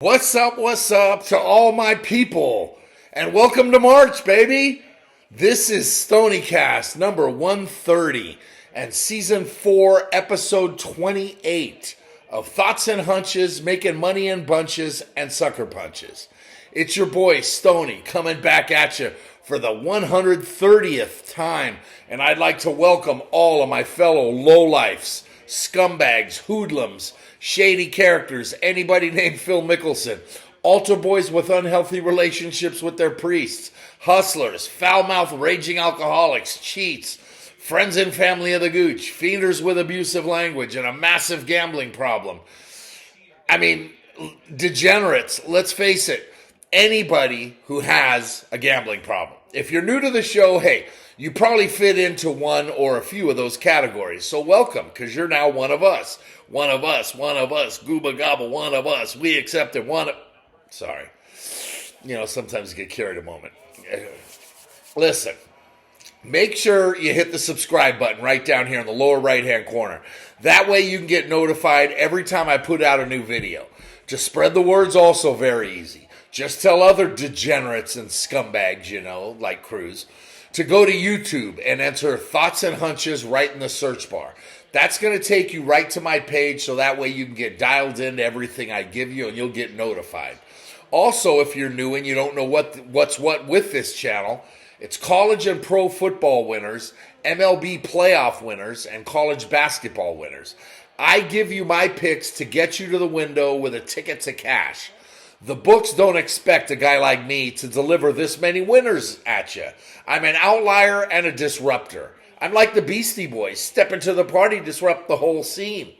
What's up to all my people? And welcome to March, baby! This is Stoniecast number 130 and season 4, episode 28 of Thoughts and Hunches, Making Money in Bunches and Sucker Punches. It's your boy Stony coming back at you for the 130th time, and I'd like to welcome all of my fellow lowlifes, scumbags, hoodlums, shady characters, anybody named Phil Mickelson, altar boys with unhealthy relationships with their priests, hustlers, foul-mouthed raging alcoholics, cheats, friends and family of the gooch, fienders with abusive language, and a massive gambling problem. I mean, degenerates, let's face it, anybody who has a gambling problem. If you're new to the show, hey, you probably fit into one or a few of those categories. So welcome, because you're now one of us. One of us, gooba gobble, one of us. We accepted one of... Sorry. Sometimes you get carried a moment. Listen, make sure you hit the subscribe button right down here in the lower right-hand corner. That way you can get notified every time I put out a new video. To spread the word's also very easy. Just tell other degenerates and scumbags, like Cruz, to go to YouTube and enter Thoughts and Hunches right in the search bar. That's going to take you right to my page, so that way you can get dialed into everything I give you and you'll get notified. Also, if you're new and you don't know what's what with this channel, it's college and pro football winners, MLB playoff winners, and college basketball winners. I give you my picks to get you to the window with a ticket to cash. The books don't expect a guy like me to deliver this many winners at you. I'm an outlier and a disruptor. I'm like the Beastie Boys, step into the party, disrupt the whole scene.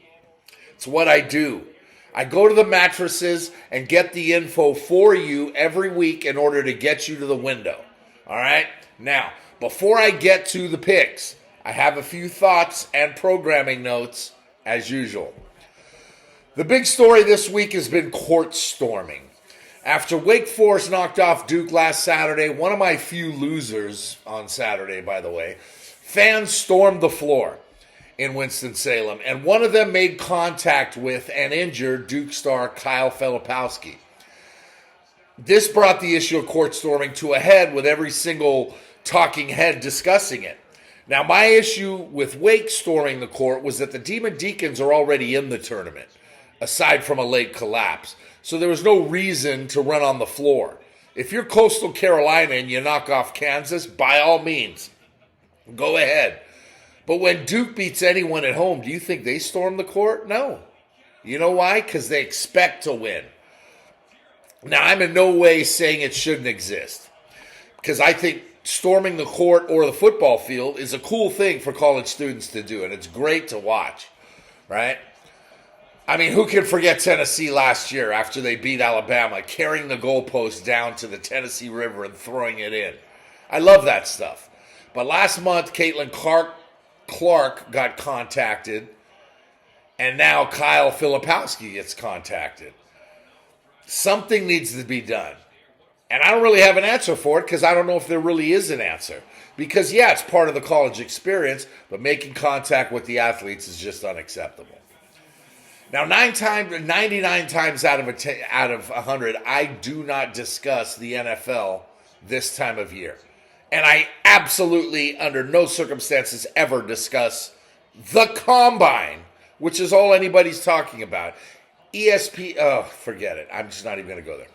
It's what I do. I go to the mattresses and get the info for you every week in order to get you to the window. All right? Now, before I get to the picks, I have a few thoughts and programming notes as usual. The big story this week has been court storming. After Wake Forest knocked off Duke last Saturday, one of my few losers on Saturday, by the way, fans stormed the floor in Winston-Salem, and one of them made contact with and injured Duke star Kyle Filipowski. This brought the issue of court storming to a head, with every single talking head discussing it. Now, my issue with Wake storming the court was that the Demon Deacons are already in the tournament, aside from a late collapse. So there was no reason to run on the floor. If you're Coastal Carolina and you knock off Kansas, by all means, go ahead. But when Duke beats anyone at home, do you think they storm the court? No. You know why? Because they expect to win. Now, I'm in no way saying it shouldn't exist, because I think storming the court or the football field is a cool thing for college students to do, and it's great to watch, right? I mean, who can forget Tennessee last year after they beat Alabama, carrying the goalpost down to the Tennessee River and throwing it in? I love that stuff. But last month, Caitlin Clark got contacted, and now Kyle Filipowski gets contacted. Something needs to be done. And I don't really have an answer for it, because I don't know if there really is an answer. Because, yeah, it's part of the college experience, but making contact with the athletes is just unacceptable. Now, 99 times out of 100, I do not discuss the NFL this time of year. And I absolutely, under no circumstances, ever discuss the Combine, which is all anybody's talking about. Forget it. I'm just not even going to go there.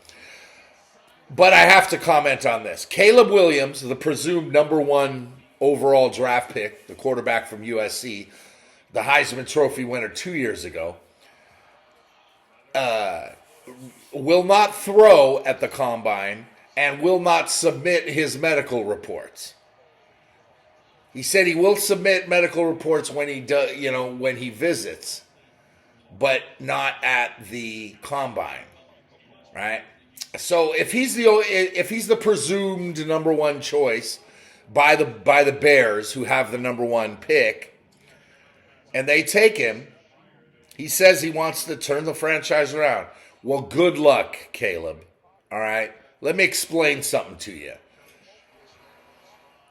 But I have to comment on this. Caleb Williams, the presumed number 1 overall draft pick, the quarterback from USC, the Heisman Trophy winner 2 years ago, will not throw at the Combine and will not submit his medical reports. He said he will submit medical reports when he does, when he visits, but not at the Combine, right? So if he's the presumed number 1 choice by the Bears, who have the number 1 pick, and they take him, he says he wants to turn the franchise around. Well, good luck, Caleb. All right? Let me explain something to you.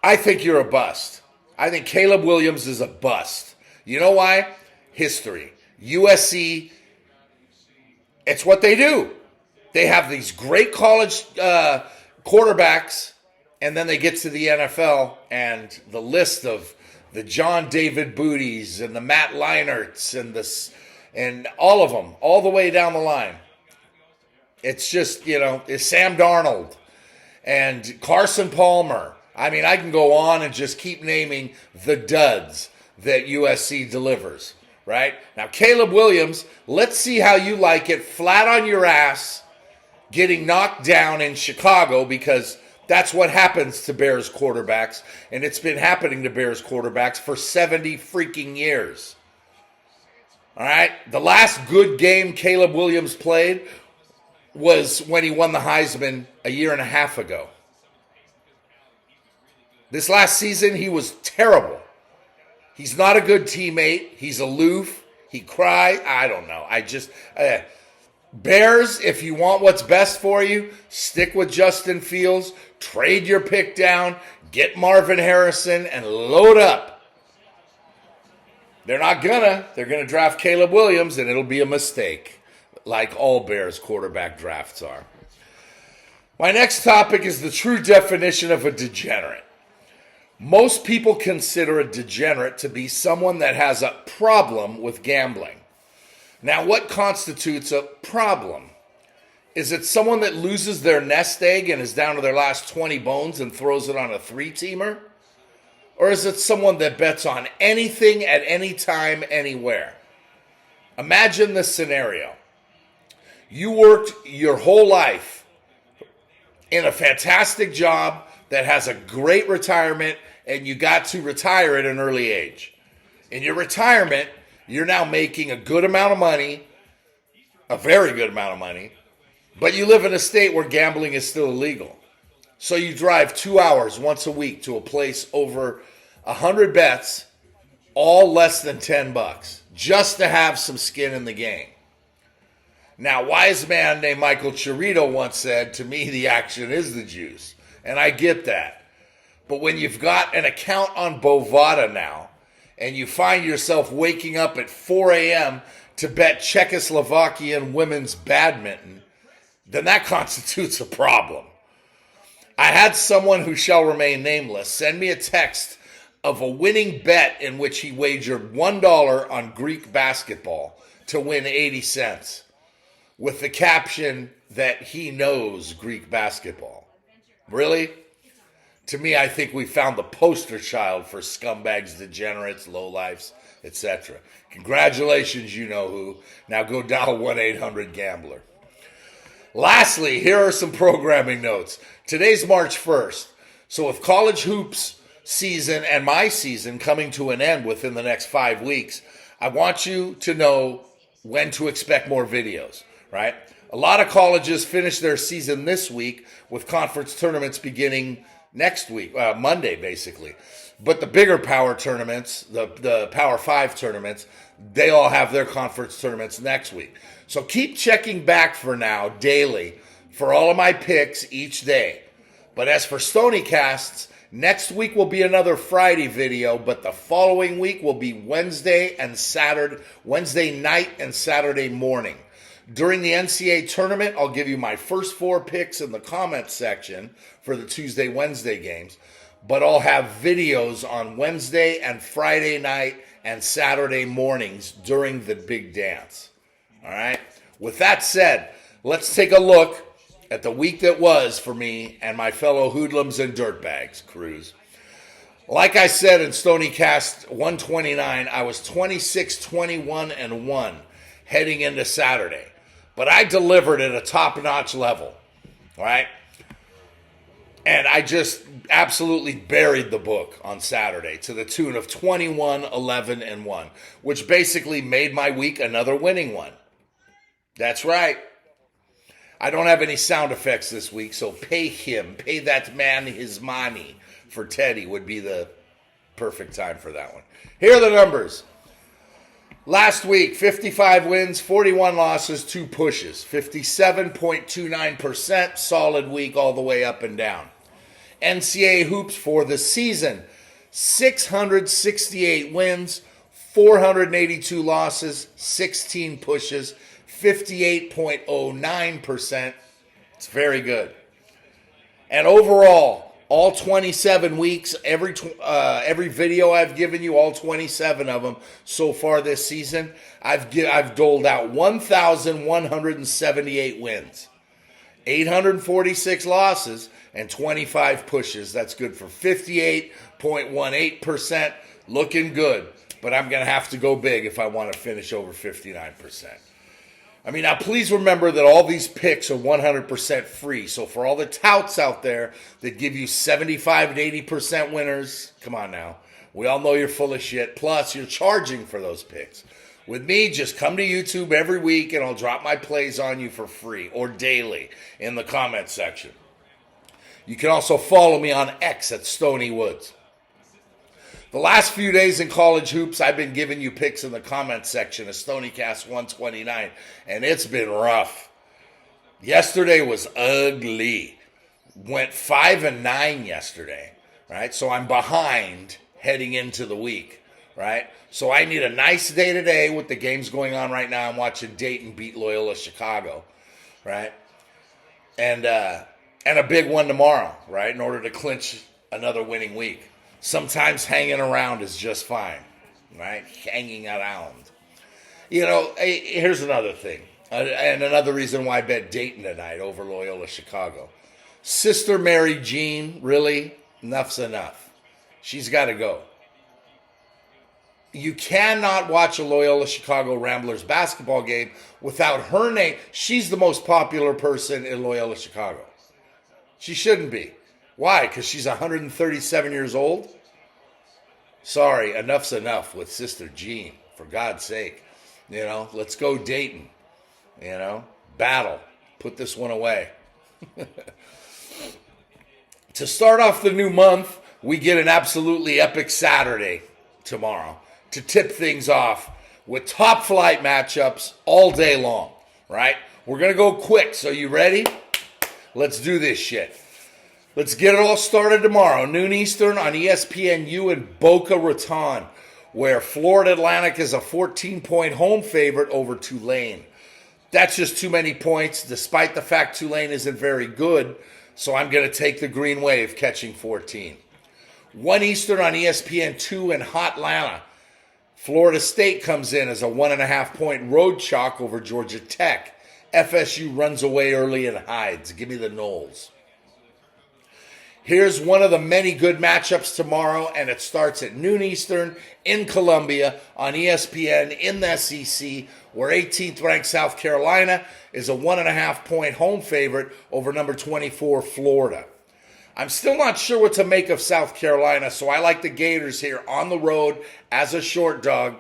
I think you're a bust. I think Caleb Williams is a bust. You know why? History. USC, it's what they do. They have these great college quarterbacks, and then they get to the NFL, and the list of the John David Booties and the Matt Leinerts and all of them, all the way down the line. It's just, it's Sam Darnold and Carson Palmer. I mean, I can go on and just keep naming the duds that USC delivers, right? Now, Caleb Williams, let's see how you like it flat on your ass getting knocked down in Chicago, because that's what happens to Bears quarterbacks, and it's been happening to Bears quarterbacks for 70 freaking years. All right? The last good game Caleb Williams played was when he won the Heisman a year and a half ago. This last season, he was terrible. He's not a good teammate. He's aloof. He cries. I don't know. Bears, if you want what's best for you, stick with Justin Fields, trade your pick down, get Marvin Harrison, and load up. They're not gonna. They're gonna draft Caleb Williams, and it'll be a mistake, like all Bears quarterback drafts are. My next topic is the true definition of a degenerate. Most people consider a degenerate to be someone that has a problem with gambling. Now, what constitutes a problem? Is it someone that loses their nest egg and is down to their last 20 bones and throws it on a three-teamer? Or is it someone that bets on anything at any time, anywhere? Imagine this scenario. You worked your whole life in a fantastic job that has a great retirement, and you got to retire at an early age. In your retirement, you're now making a good amount of money, a very good amount of money, but you live in a state where gambling is still illegal. So you drive 2 hours once a week to a place over 100 bets, all less than $10, just to have some skin in the game. Now, wise man named Michael Chirito once said, to me, the action is the juice. And I get that. But when you've got an account on Bovada now, and you find yourself waking up at 4 a.m. to bet Czechoslovakian women's badminton, then that constitutes a problem. I had someone who shall remain nameless send me a text of a winning bet in which he wagered $1 on Greek basketball to win 80 cents, with the caption that he knows Greek basketball. Really? To me, I think we found the poster child for scumbags, degenerates, lowlifes, etc. Congratulations, you know who. Now go dial 1-800-GAMBLER. Lastly, here are some programming notes. Today's March 1st. So with college hoops season and my season coming to an end within the next 5 weeks, I want you to know when to expect more videos, right? A lot of colleges finish their season this week with conference tournaments beginning next week, Monday, basically. But the bigger power tournaments, the Power 5 tournaments, they all have their conference tournaments next week. So keep checking back for now, daily, for all of my picks each day. But as for Stoniecasts, next week will be another Friday video, but the following week will be Wednesday night and Saturday morning. During the NCAA tournament, I'll give you my first 4 picks in the comments section for the Tuesday, Wednesday games, but I'll have videos on Wednesday and Friday night and Saturday mornings during the big dance. All right? With that said, let's take a look at the week that was for me and my fellow hoodlums and dirtbags crews. Like I said in Stoniecast 129, I was 26-21-1 heading into Saturday. But I delivered at a top-notch level, all right? And I just absolutely buried the book on Saturday to the tune of 21-11-1, which basically made my week another winning one. That's right. I don't have any sound effects this week, so pay that man his money for Teddy would be the perfect time for that one. Here are the numbers. Last week, 55 wins, 41 losses, 2 pushes. 57.29%, solid week all the way up and down. NCAA hoops for the season, 668 wins, 482 losses, 16 pushes, 58.09%, It's very good. And overall, all 27 weeks, every video I've given you, all 27 of them so far this season, I've doled out 1,178 wins, 846 losses, and 25 pushes. That's good for 58.18%. Looking good, but I'm going to have to go big if I want to finish over 59%. I mean, now please remember that all these picks are 100% free. So for all the touts out there that give you 75 and 80% winners, come on now. We all know you're full of shit. Plus, you're charging for those picks. With me, just come to YouTube every week and I'll drop my plays on you for free or daily in the comment section. You can also follow me on X at Stony Woods. The last few days in college hoops, I've been giving you picks in the comment section of Stoniecast 129, and it's been rough. Yesterday was ugly. Went 5-9 yesterday, right? So I'm behind heading into the week, right? So I need a nice day today with the games going on right now. I'm watching Dayton beat Loyola Chicago, right? And a big one tomorrow, right? In order to clinch another winning week. Sometimes hanging around is just fine, right? Hanging around. You know, here's another thing. And another reason why I bet Dayton tonight over Loyola Chicago. Sister Mary Jean, really? Enough's enough. She's got to go. You cannot watch a Loyola Chicago Ramblers basketball game without her name. She's the most popular person in Loyola Chicago. She shouldn't be. Why? Because she's 137 years old? Sorry, enough's enough with Sister Jean, for God's sake. You know, let's go Dayton. You know, battle. Put this one away. To start off the new month, we get an absolutely epic Saturday tomorrow to tip things off with top flight matchups all day long, right? We're going to go quick, so you ready? Let's do this shit. Let's get it all started tomorrow, noon Eastern on ESPNU in Boca Raton, where Florida Atlantic is a 14-point home favorite over Tulane. That's just too many points, despite the fact Tulane isn't very good, so I'm going to take the Green Wave, catching 14. 1 Eastern on ESPN2 in Hotlanta. Florida State comes in as a 1.5-point road chalk over Georgia Tech. FSU runs away early and hides. Give me the Noles. Here's one of the many good matchups tomorrow, and it starts at noon Eastern in Columbia on ESPN in the SEC, where 18th-ranked South Carolina is a 1.5-point home favorite over number 24 Florida. I'm still not sure what to make of South Carolina, so I like the Gators here on the road as a short dog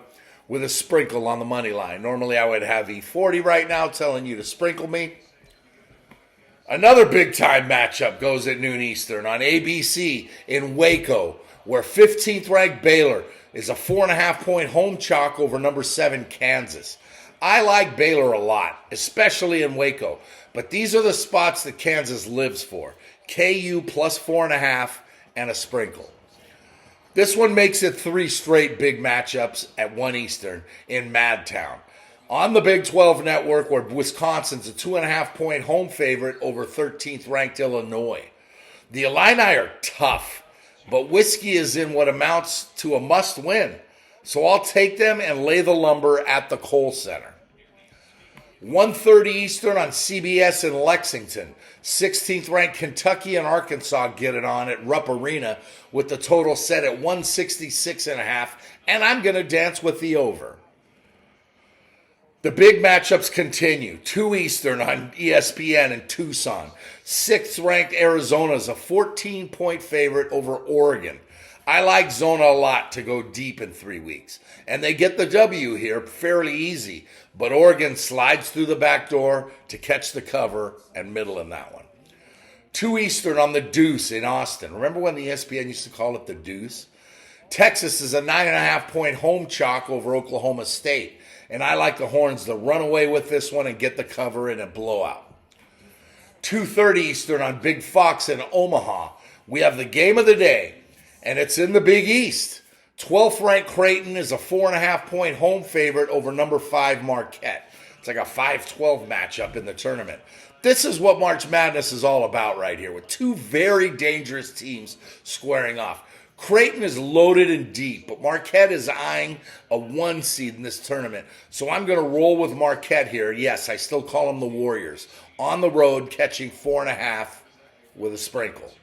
with a sprinkle on the money line. Normally I would have E40 right now telling you to sprinkle me. Another big-time matchup goes at noon Eastern on ABC in Waco, where 15th-ranked Baylor is a 4.5-point home chalk over number 7 Kansas. I like Baylor a lot, especially in Waco, but these are the spots that Kansas lives for. KU plus 4.5 and a sprinkle. This one makes it 3 straight big matchups at 1 Eastern in Madtown. On the Big 12 network, where Wisconsin's a 2.5-point home favorite over 13th-ranked Illinois. The Illini are tough, but Whiskey is in what amounts to a must-win. So I'll take them and lay the lumber at the Kohl Center. 1:30 Eastern on CBS in Lexington. 16th-ranked Kentucky and Arkansas get it on at Rupp Arena with the total set at 166.5, and I'm going to dance with the over. The big matchups continue. 2 Eastern on ESPN in Tucson. 6th-ranked Arizona is a 14-point favorite over Oregon. I like Zona a lot to go deep in 3 weeks. And they get the W here fairly easy. But Oregon slides through the back door to catch the cover and middle in that one. 2 Eastern on the Deuce in Austin. Remember when the ESPN used to call it the Deuce? Texas is a 9.5-point home chalk over Oklahoma State. And I like the Horns to run away with this one and get the cover in a blowout. 2:30 Eastern on Big Fox in Omaha. We have the game of the day, and it's in the Big East. 12th-ranked Creighton is a 4.5-point home favorite over number 5 Marquette. It's like a 5-12 matchup in the tournament. this is what March Madness is all about right here, with two very dangerous teams squaring off. Creighton is loaded and deep, but Marquette is eyeing a 1 seed in this tournament. So I'm going to roll with Marquette here. Yes, I still call them the Warriors. On the road, catching 4.5 with a sprinkle.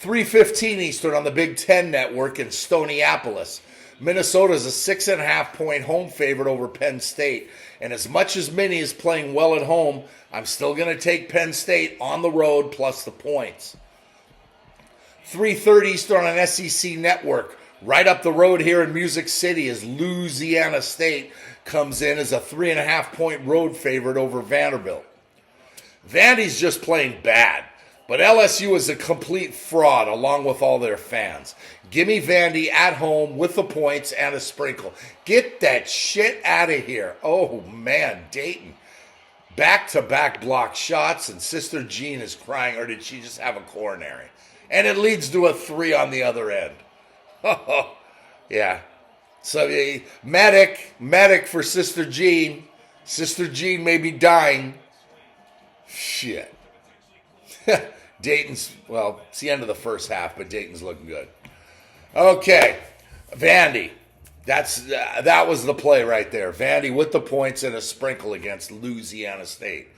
3:15 Eastern on the Big Ten Network in Stoneapolis. Minnesota is a 6.5-point home favorite over Penn State. And as much as Minnie is playing well at home, I'm still going to take Penn State on the road plus the points. 3:30 Eastern on SEC Network. Right up the road here in Music City as Louisiana State comes in as a 3.5-point road favorite over Vanderbilt. Vandy's just playing bad, but LSU is a complete fraud along with all their fans. Give me Vandy at home with the points and a sprinkle. Get that shit out of here. Oh, man, Dayton. Back-to-back block shots, and Sister Jean is crying, or did she just have a coronary? And it leads to a 3 on the other end. Yeah. So, medic for Sister Jean. Sister Jean may be dying. Shit. Dayton's, well, it's the end of the first half, but Dayton's looking good. Okay, Vandy. That was the play right there. Vandy with the points and a sprinkle against Louisiana State.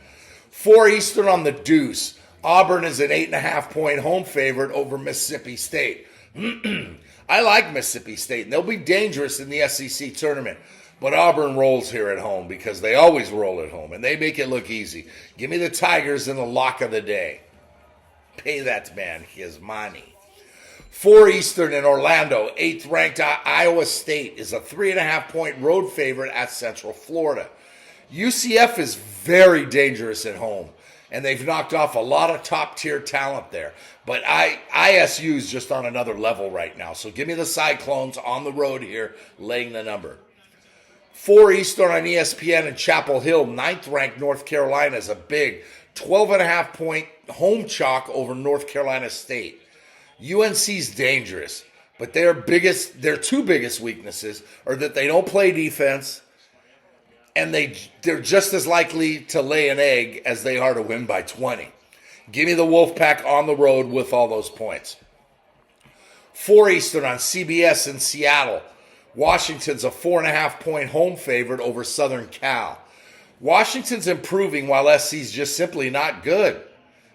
4 Eastern on the deuce. Auburn is an 8.5-point home favorite over Mississippi State. I like Mississippi State, and they'll be dangerous in the SEC tournament. But Auburn rolls here at home because they always roll at home, and they make it look easy. Give me the Tigers in the lock of the day. Pay that man his money. 4 Eastern in Orlando, 8th-ranked Iowa State is a 3.5-point road favorite at Central Florida. UCF is very dangerous at home, and they've knocked off a lot of top-tier talent there. But ISU is just on another level right now. So give me the Cyclones on the road here, laying the number. 4 Eastern on ESPN in Chapel Hill, 9th-ranked North Carolina is a big 12.5-point home chalk over North Carolina State. UNC's dangerous, but their two biggest weaknesses are that they don't play defense, and they're just as likely to lay an egg as they are to win by 20. Give me the Wolfpack on the road with all those points. 4 Eastern on CBS in Seattle. Washington's a 4.5-point home favorite over Southern Cal. Washington's improving while SC's just simply not good.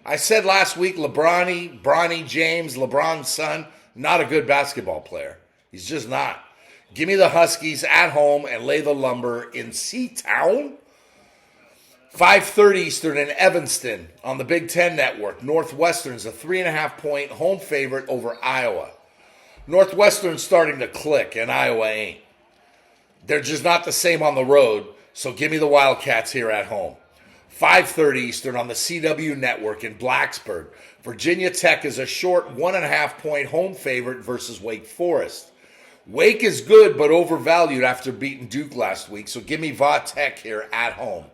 I said last week, Bronny James, LeBron's son, not a good basketball player. He's just not. Give me the Huskies at home and lay the lumber in C-Town. 5:30 Eastern in Evanston on the Big Ten Network. Northwestern's a 3.5-point home favorite over Iowa. Northwestern's starting to click, and Iowa ain't. They're just not the same on the road, so give me the Wildcats here at home. 5:30 Eastern on the CW Network in Blacksburg. Virginia Tech is a short 1.5-point home favorite versus Wake Forest. Wake is good but overvalued after beating Duke last week, so give me Va Tech here at home.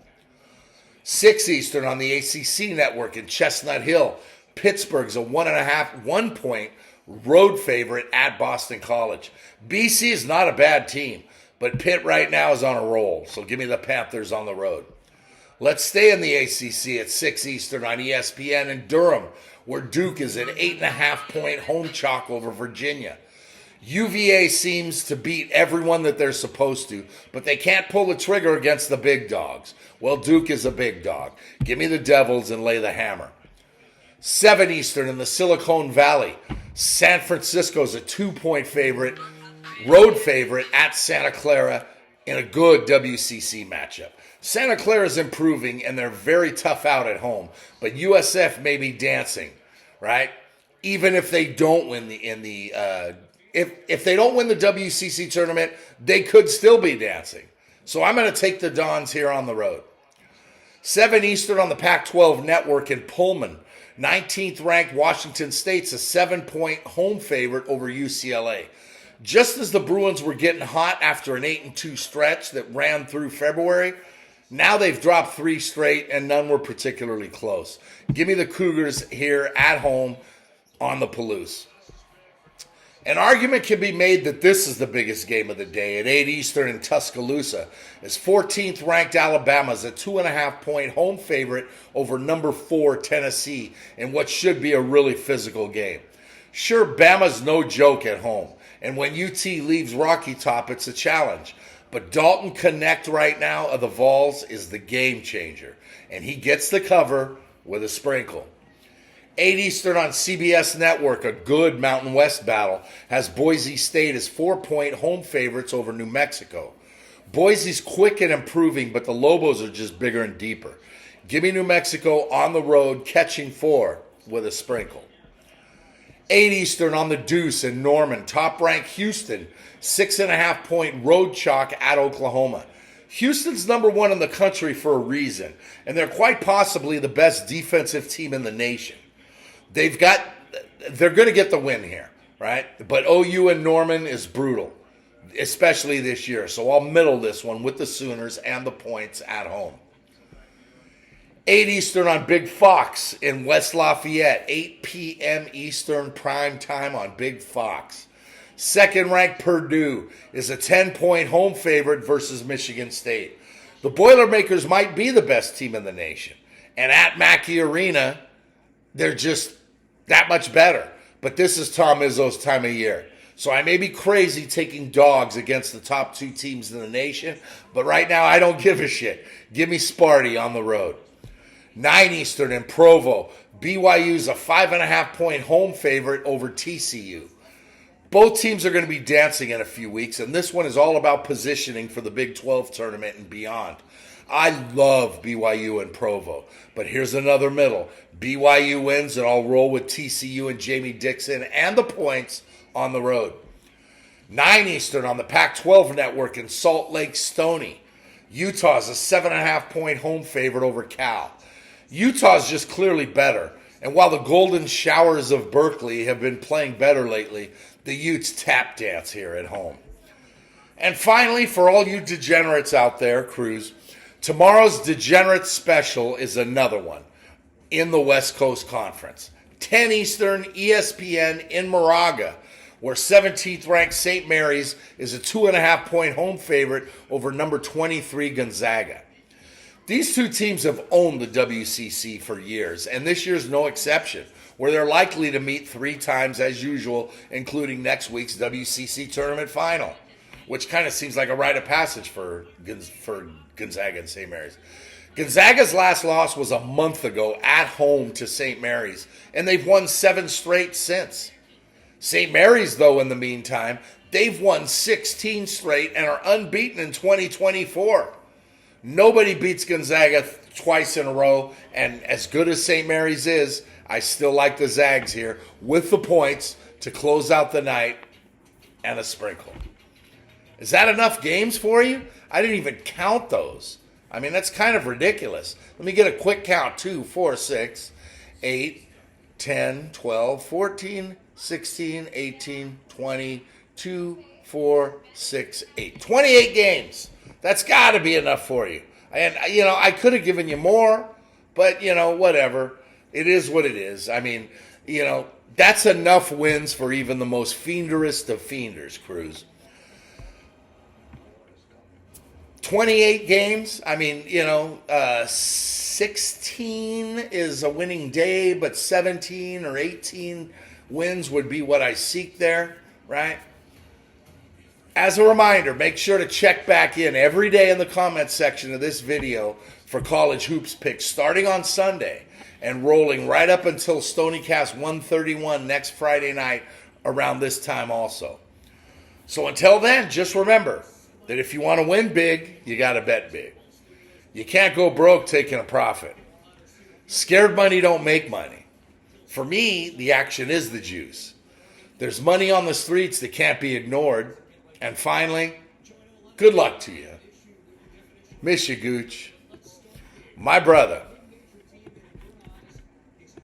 6 Eastern on the ACC Network in Chestnut Hill. Pittsburgh's a 1.5-point road favorite at Boston College. BC is not a bad team, but Pitt right now is on a roll, so give me the Panthers on the road. Let's stay in the ACC at 6 Eastern on ESPN in Durham, where Duke is an 8.5-point home chalk over Virginia. UVA seems to beat everyone that they're supposed to, but they can't pull the trigger against the big dogs. Well, Duke is a big dog. Give me the Devils and lay the hammer. 7 Eastern in the Silicon Valley. San Francisco's a 2-point favorite, road favorite at Santa Clara in a good WCC matchup. Santa Clara is improving, and they're very tough out at home. But USF may be dancing, right? Even if they don't win if they don't win the WCC tournament, they could still be dancing. So I'm going to take the Dons here on the road. 7 Eastern on the Pac-12 Network in Pullman. 19th ranked Washington State's a 7-point home favorite over UCLA. Just as the Bruins were getting hot after an 8-2 stretch that ran through February, now they've dropped 3 straight and none were particularly close. Give me the Cougars here at home on the Palouse. An argument can be made that this is the biggest game of the day at 8 Eastern in Tuscaloosa, as 14th ranked Alabama is a 2.5-point home favorite over number 4 Tennessee in what should be a really physical game. Sure, Bama's no joke at home, and when UT leaves Rocky Top, it's a challenge. But Dalton Connect right now of the Vols is the game changer, and he gets the cover with a sprinkle. 8 Eastern on CBS Network, a good Mountain West battle, has Boise State as 4-point home favorites over New Mexico. Boise's quick and improving, but the Lobos are just bigger and deeper. Give me New Mexico on the road, catching 4 with a sprinkle. 8 Eastern on the Deuce in Norman, top-ranked Houston, 6.5-point road chalk at Oklahoma. Houston's number 1 in the country for a reason, and they're quite possibly the best defensive team in the nation. They're going to get the win here, right? But OU in Norman is brutal, especially this year. So I'll middle this one with the Sooners and the points at home. 8 Eastern on Big Fox in West Lafayette, 8 p.m. Eastern prime time on Big Fox. Second-ranked Purdue is a 10-point home favorite versus Michigan State. The Boilermakers might be the best team in the nation. And at Mackey Arena, they're just that much better. But this is Tom Izzo's time of year. So I may be crazy taking dogs against the top 2 teams in the nation, but right now I don't give a shit. Give me Sparty on the road. 9 Eastern in Provo. BYU's a 5.5-point home favorite over TCU. Both teams are going to be dancing in a few weeks, and this one is all about positioning for the Big 12 tournament and beyond. I love BYU and Provo, but here's another middle. BYU wins, and I'll roll with TCU and Jamie Dixon and the points on the road. 9 Eastern on the Pac-12 network in Salt Lake Stony. Utah's a 7.5-point home favorite over Cal. Utah's just clearly better, and while the Golden Showers of Berkeley have been playing better lately, the Utes tap dance here at home. And finally, for all you degenerates out there, Cruz, tomorrow's Degenerate Special is another one in the West Coast Conference. 10 Eastern, ESPN in Moraga, where 17th ranked St. Mary's is a 2.5-point home favorite over number 23 Gonzaga. These 2 teams have owned the WCC for years, and this year's no exception, where they're likely to meet 3 times as usual, including next week's WCC tournament final, which kind of seems like a rite of passage for Gonzaga and St. Mary's. Gonzaga's last loss was a month ago at home to St. Mary's, and they've won 7 straight since. St. Mary's, though, in the meantime, they've won 16 straight and are unbeaten in 2024. Nobody beats Gonzaga twice in a row, and as good as St. Mary's is, I still like the Zags here with the points to close out the night and a sprinkle. Is that enough games for you? I didn't even count those. I mean, that's kind of ridiculous. Let me get a quick count. 2, 4, 6, 8, 10, 12, 14, 16, 18, 20, 2, 4, 6, 8. 28 games. That's got to be enough for you. And, I could have given you more, but, whatever. It is what it is. I mean, that's enough wins for even the most fienderest of fienders, Cruz. 28 games. I mean, 16 is a winning day, but 17 or 18 wins would be what I seek there, right? As a reminder, make sure to check back in every day in the comment section of this video for college hoops picks starting on Sunday and rolling right up until Stoniecast 131 next Friday night around this time also. So until then, just remember that if you want to win big, you got to bet big. You can't go broke taking a profit. Scared money don't make money. For me, the action is the juice. There's money on the streets that can't be ignored. And finally, good luck to you. Miss you, Gooch. My brother.